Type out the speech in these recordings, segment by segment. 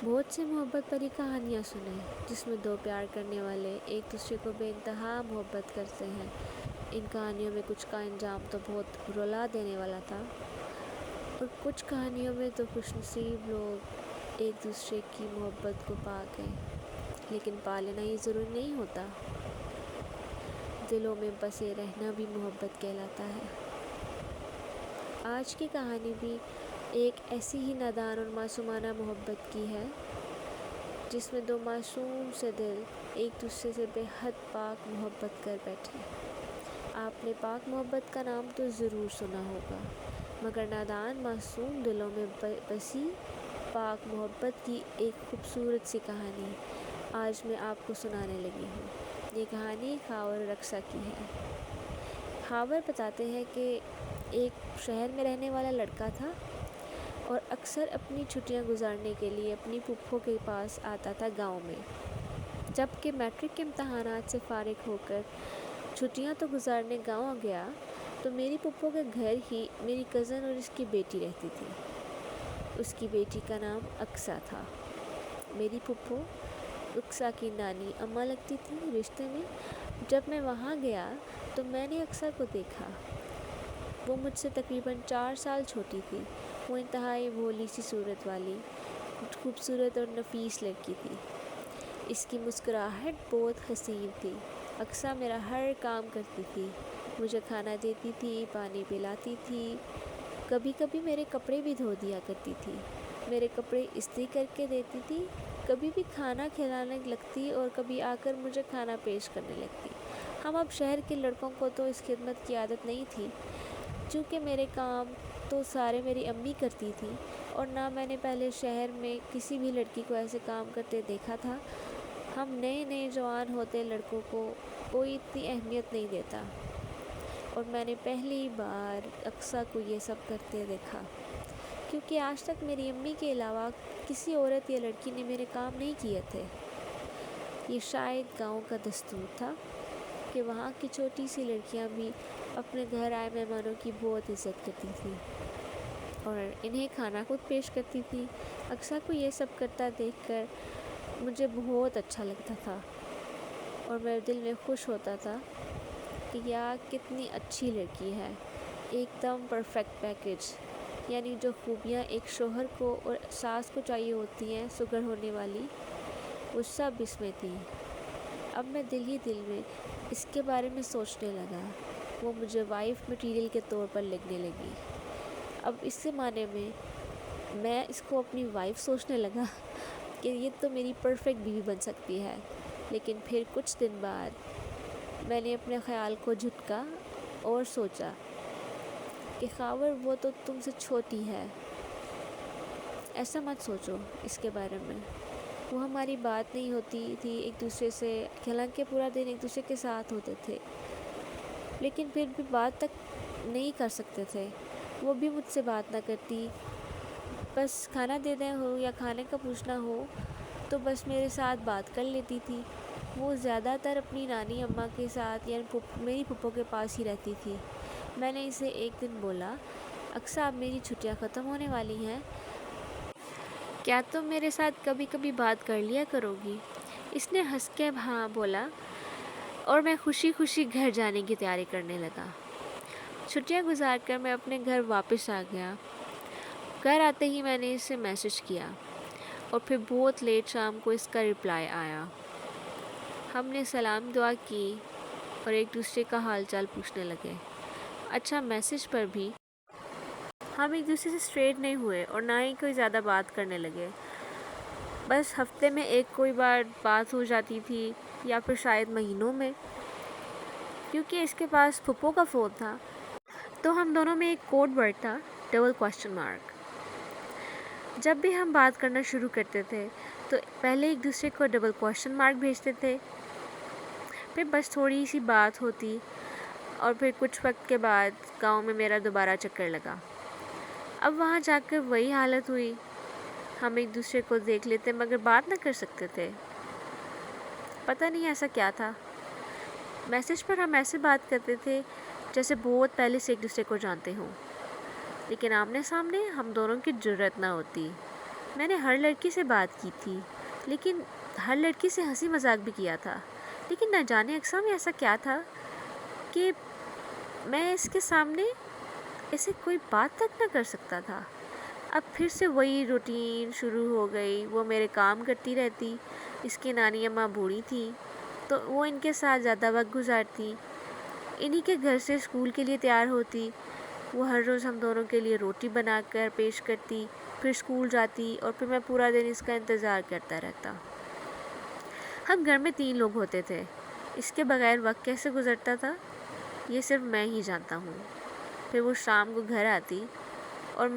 بہت سے محبت بھری کہانیاں سنیں جس میں دو پیار کرنے والے ایک دوسرے کو بے انتہا محبت کرتے ہیں۔ ان کہانیوں میں کچھ کا انجام تو بہت رلا دینے والا تھا، اور کچھ کہانیوں میں تو خوش نصیب لوگ ایک دوسرے کی محبت کو پا گئے۔ لیکن پا لینا یہ ضروری نہیں ہوتا، دلوں میں بسے رہنا بھی محبت کہلاتا ہے۔ آج کی کہانی بھی ایک ایسی ہی نادان اور معصومانہ محبت کی ہے، جس میں دو معصوم سے دل ایک دوسرے سے بے حد پاک محبت کر بیٹھے۔ آپ نے پاک محبت کا نام تو ضرور سنا ہوگا، مگر نادان معصوم دلوں میں بسی پاک محبت کی ایک خوبصورت سی کہانی آج میں آپ کو سنانے لگی ہوں۔ یہ کہانی خاور اور اقصیٰ کی ہے۔ خاور بتاتے ہیں کہ ایک شہر میں رہنے والا لڑکا تھا اور اکثر اپنی چھٹیاں گزارنے کے لیے اپنی پھپھو کے پاس آتا تھا گاؤں میں۔ جب کہ میٹرک کے امتحانات سے فارغ ہو کر چھٹیاں تو گزارنے گاؤں گیا، تو میری پھپھو کے گھر ہی میری کزن اور اس کی بیٹی رہتی تھی۔ اس کی بیٹی کا نام اقصیٰ تھا۔ میری پھپھو اقصیٰ کی نانی اماں لگتی تھی رشتے میں۔ جب میں وہاں گیا تو میں نے اقصیٰ کو دیکھا۔ وہ مجھ سے تقریباً 4 سال چھوٹی تھی۔ وہ انتہائی بھولی سی صورت والی خوبصورت اور نفیس لڑکی تھی۔ اس کی مسکراہٹ بہت حسین تھی۔ اقصیٰ میرا ہر کام کرتی تھی، مجھے کھانا دیتی تھی، پانی پلاتی تھی، کبھی کبھی میرے کپڑے بھی دھو دیا کرتی تھی، میرے کپڑے استری کر کے دیتی تھی، کبھی بھی کھانا کھلانے لگتی اور کبھی آ کر مجھے کھانا پیش کرنے لگتی۔ ہم اب شہر کے لڑکوں کو تو اس خدمت کی عادت نہیں تھی، چونکہ میرے کام تو سارے میری امی کرتی تھی، اور نہ میں نے پہلے شہر میں کسی بھی لڑکی کو ایسے کام کرتے دیکھا تھا۔ ہم نئے نئے جوان ہوتے لڑکوں کو کوئی اتنی اہمیت نہیں دیتا، اور میں نے پہلی بار اقصیٰ کو یہ سب کرتے دیکھا، کیونکہ آج تک میری امی کے علاوہ کسی عورت یا لڑکی نے میرے کام نہیں کیے تھے۔ یہ شاید گاؤں کا دستور تھا کہ وہاں کی چھوٹی سی لڑکیاں بھی اپنے گھر آئے مہمانوں کی بہت عزت کرتی تھیں اور انہیں کھانا خود پیش کرتی تھی۔ اقصیٰ کو یہ سب کرتا دیکھ کر مجھے بہت اچھا لگتا تھا، اور میرے دل میں خوش ہوتا تھا کہ یار کتنی اچھی لڑکی ہے، ایک دم پرفیکٹ پیکج، یعنی جو خوبیاں ایک شوہر کو اور ساس کو چاہیے ہوتی ہیں سگر ہونے والی، وہ سب اس میں تھی۔ اب میں دل ہی دل میں اس کے بارے میں سوچنے لگا، وہ مجھے وائف مٹیریل کے طور پر لگنے لگی۔ اب اس زمانے میں اس کو اپنی وائف سوچنے لگا کہ یہ تو میری پرفیکٹ بیوی بن سکتی ہے، لیکن پھر کچھ دن بعد میں نے اپنے خیال کو جھٹکا اور سوچا کہ خاور وہ تو تم سے چھوٹی ہے، ایسا مت سوچو اس کے بارے میں۔ وہ ہماری بات نہیں ہوتی تھی ایک دوسرے سے، حالانکہ پورا دن ایک دوسرے کے ساتھ ہوتے تھے، لیکن پھر بھی بات تک نہیں کر سکتے تھے۔ وہ بھی مجھ سے بات نہ کرتی، بس کھانا دینا ہو یا کھانے کا پوچھنا ہو تو بس میرے ساتھ بات کر لیتی تھی۔ وہ زیادہ تر اپنی نانی اماں کے ساتھ یا میری پھپھو کے پاس ہی رہتی تھی۔ میں نے اسے ایک دن بولا، اقصیٰ اب میری چھٹیاں ختم ہونے والی ہیں، کیا تم میرے ساتھ کبھی کبھی بات کر لیا کرو گی؟ اس نے ہنس کے ہاں بولا، اور میں خوشی خوشی گھر جانے کی تیاری کرنے لگا۔ چھٹیاں گزار کر میں اپنے گھر واپس آ گیا۔ گھر آتے ہی میں نے اسے میسج کیا، اور پھر بہت لیٹ شام کو اس کا رپلائی آیا۔ ہم نے سلام دعا کی اور ایک دوسرے کا حال چال پوچھنے لگے۔ اچھا، میسج پر بھی ہم ایک دوسرے سے اسٹریٹ نہیں ہوئے اور نہ ہی کوئی زیادہ بات کرنے لگے، بس ہفتے میں ایک کوئی بار بات ہو جاتی تھی، یا پھر شاید مہینوں میں، کیونکہ اس کے پاس پھپھو کا فون تھا تو ہم دونوں میں ایک کوڈ ورڈ تھا، ڈبل کوسچن مارک۔ جب بھی ہم بات کرنا شروع کرتے تھے تو پہلے ایک دوسرے کو ڈبل کوسچن مارک بھیجتے تھے، پھر بس تھوڑی سی بات ہوتی، اور پھر کچھ وقت کے بعد گاؤں میں میرا دوبارہ چکر لگا۔ اب وہاں جا کر وہی حالت ہوئی، ہم ایک دوسرے کو دیکھ لیتے مگر بات نہ کر سکتے تھے۔ پتہ نہیں ایسا کیا تھا، میسج پر ہم ایسے بات کرتے تھے جیسے بہت پہلے سے ایک دوسرے کو جانتے ہوں، لیکن آمنے سامنے ہم دونوں کی جرأت نہ ہوتی۔ میں نے ہر لڑکی سے بات کی تھی، لیکن ہر لڑکی سے ہنسی مذاق بھی کیا تھا، لیکن نہ جانے اقسام میں ایسا کیا تھا کہ میں اس کے سامنے اسے کوئی بات تک نہ کر سکتا تھا۔ اب پھر سے وہی روٹین شروع ہو گئی، وہ میرے کام کرتی رہتی، اس کی نانی اماں بوڑھی تھیں تو وہ ان کے ساتھ زیادہ وقت گزارتی، انہی کے گھر سے اسکول کے لیے تیار ہوتی، وہ ہر روز ہم دونوں کے لیے روٹی بنا کر پیش کرتی، پھر اسکول جاتی اور پھر میں پورا دن اس کا انتظار کرتا رہتا۔ ہم گھر میں 3 لوگ ہوتے تھے، اس کے بغیر وقت کیسے گزرتا تھا یہ صرف میں ہی جانتا ہوں۔ پھر وہ شام کو گھر آتی اور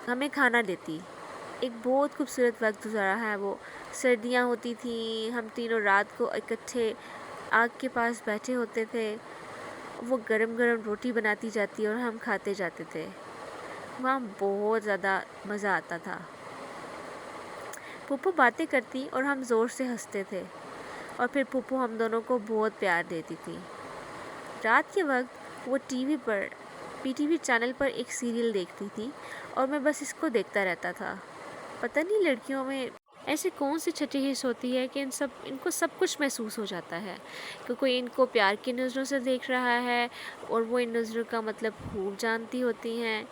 ہمیں کھانا دیتی۔ ایک بہت خوبصورت وقت گزارا ہے وہ۔ سردیاں ہوتی تھیں، ہم تینوں رات کو اکٹھے آگ کے پاس بیٹھے ہوتے تھے، وہ گرم گرم روٹی بناتی جاتی اور ہم کھاتے جاتے تھے، وہاں بہت زیادہ مزہ آتا تھا۔ پھپھو باتیں کرتی اور ہم زور سے ہنستے تھے، اور پھر پھپھو ہم دونوں کو بہت پیار دیتی تھی۔ رات کے وقت وہ ٹی وی پر پی ٹی وی چینل پر ایک سیریل دیکھتی تھی اور میں بس اس کو دیکھتا رہتا تھا۔ پتہ نہیں لڑکیوں میں ایسے کون سی چھٹی حس ہوتی ہے کہ ان کو سب کچھ محسوس ہو جاتا ہے، کہ کوئی ان کو پیار کی نظروں سے دیکھ رہا ہے اور وہ ان نظروں کا مطلب خوب جانتی ہوتی ہیں۔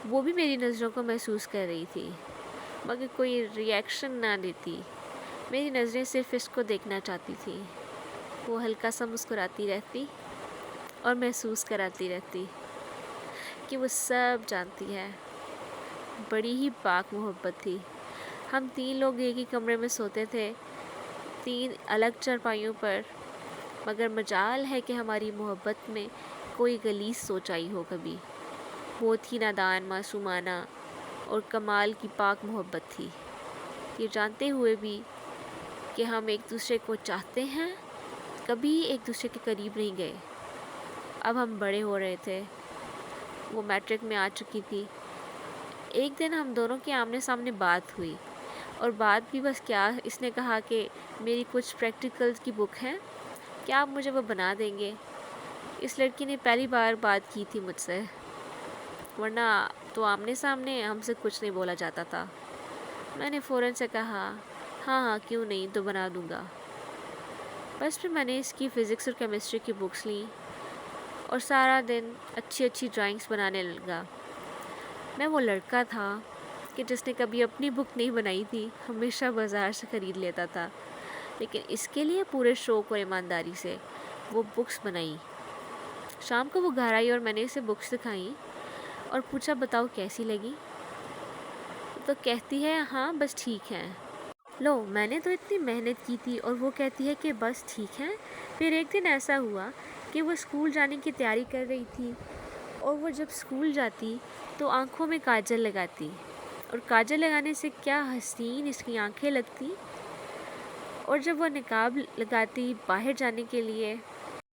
وہ بھی میری نظروں کو محسوس کر رہی تھی، مگر کوئی ری ایکشن نہ دیتی، میری نظریں صرف اس کو دیکھنا چاہتی تھی۔ وہ ہلکا سا مسکراتی رہتی اور محسوس کراتی رہتی کہ وہ سب جانتی ہے۔ بڑی ہی پاک محبت تھی۔ ہم 3 لوگ ایک ہی کمرے میں سوتے تھے، 3 الگ چارپائیوں پر، مگر مجال ہے کہ ہماری محبت میں کوئی غلیظ سوچائی ہو کبھی۔ بہت ہی نادان، معصومانہ اور کمال کی پاک محبت تھی، یہ جانتے ہوئے بھی کہ ہم ایک دوسرے کو چاہتے ہیں، کبھی ایک دوسرے کے قریب نہیں گئے۔ اب ہم بڑے ہو رہے تھے، وہ میٹرک میں آ چکی تھی۔ ایک دن ہم دونوں کے آمنے سامنے بات ہوئی، اور بات بھی بس کیا، اس نے کہا کہ میری کچھ پریکٹیکلز کی بک ہے، کیا آپ مجھے وہ بنا دیں گے؟ اس لڑکی نے پہلی بار بات کی تھی مجھ سے، ورنہ تو آمنے سامنے ہم سے کچھ نہیں بولا جاتا تھا۔ میں نے فوراً سے کہا ہاں ہاں کیوں نہیں، تو بنا دوں گا۔ بس پھر میں نے اس کی فزکس اور کیمسٹری کی بکس لیں اور سارا دن اچھی اچھی ڈرائنگس بنانے لگا۔ میں وہ لڑکا تھا کہ جس نے کبھی اپنی بک نہیں بنائی تھی، ہمیشہ بازار سے خرید لیتا تھا، لیکن اس کے لیے پورے شوق اور ایمانداری سے وہ بکس بنائی۔ شام کو وہ گھر آئی اور میں نے اسے بکس دکھائیں اور پوچھا بتاؤ کیسی لگی؟ تو کہتی ہے ہاں بس ٹھیک ہے۔ لو، میں نے تو اتنی محنت کی تھی اور وہ کہتی ہے کہ بس ٹھیک ہے۔ پھر ایک دن ایسا ہوا کہ وہ اسکول جانے کی تیاری کر رہی تھی، اور وہ جب اسکول جاتی تو آنکھوں میں کاجل لگاتی، اور کاجل لگانے سے کیا حسین اس کی آنکھیں لگتی، اور جب وہ نقاب لگاتی باہر جانے کے لیے